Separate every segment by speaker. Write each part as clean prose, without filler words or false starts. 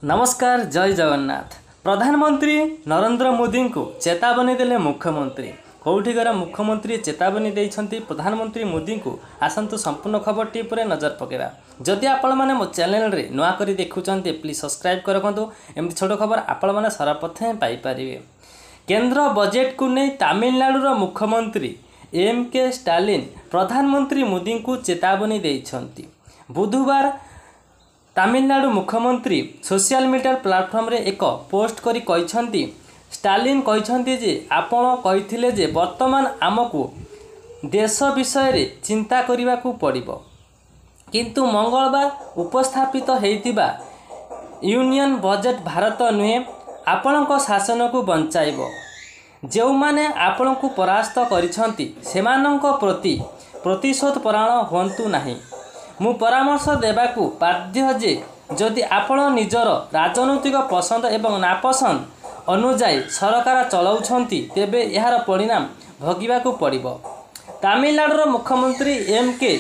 Speaker 1: नमस्कार जय जगन्नाथ। प्रधानमंत्री नरेंद्र मोदी को चेतावनी देले मुख्यमंत्री। कौटिकर मुख्यमंत्री चेतावनी देइछंती प्रधानमंत्री मोदी को। आसंतु संपूर्ण खबर टी पर नजर पकेबा। जदि आपण माने मो चैनल रे नुआ करी देखुचंती प्लीज सब्सक्राइब करकंतु। एमती छोट खबर आपण माने सर्वप्रथम पाई परिबे। केंद्र बजेट को नहीं तमिलनाडु मुख्यमंत्री एम.के. स्टालिन प्रधानमंत्री मोदी को चेतावनी देइछंती। बुधवार तमिलनाडु मुख्यमंत्री सोशल मीडिया प्लेटफॉर्म रे एक पोस्ट करी कहिसंती स्टालिन कहिसंती जे आपण कहिथिले जे वर्तमान आमको देश विषय रे चिंता करिबा को पड़िबो, किंतु मंगलवार उपस्थापित हेतिबा यूनियन बजेट भारत नुहे आपणको शासन को बंचाइबो। जो माने आपण को परास्त करिसंती सेमानंको प्रति प्रतिशोध परायण होंतु नाही। मु परामर्श देवाकू बाध्य जे जदि आपण निजर राजनैतिक पसंद एवं नापसंद अनुजाई सरकार चलाउछंती तेबे यार परिणाम भोगिबाकू पड़िबो। तमिलनाडुर मुख्यमंत्री एम.के.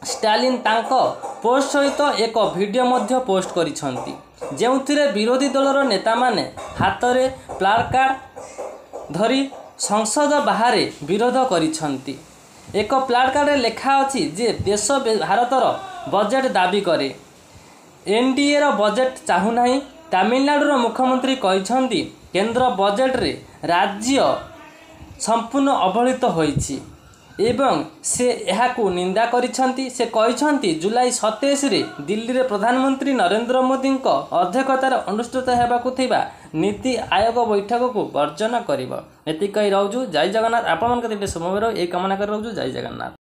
Speaker 1: स्टालिन तांको पोस्ट सहित एक वीडियो मध्य पोस्ट करिसंती जेउथिरे विरोधी दलर नेता माने हातरे प्लाकार्ड धरी संसद बाहर विरोध करिसंती। एक प्लाकार्ड लेखा अछि जे देश भारतर बजेट दाबी करे, एनडीए रो बजेट चाहू नाही। तमिलनाडुर मुख्यमंत्री कहिसंती केंद्र बजेट रे राज्य संपूर्ण अवहेलित होईछि एवं से एहाकू निंदा करिसंती। से कहिसंती जुलाई 27 रे दिल्ली रे प्रधानमंत्री नरेंद्र मोदी अध्यक्षतार अनुष्ठित हेबाकू थिबा नीति आयोग बैठक को वर्जन करिबो। एति कहि रहउजु जय जगन्नाथ। आपण मन के शुभ ए कामना कर रहउजु जय जगन्नाथ।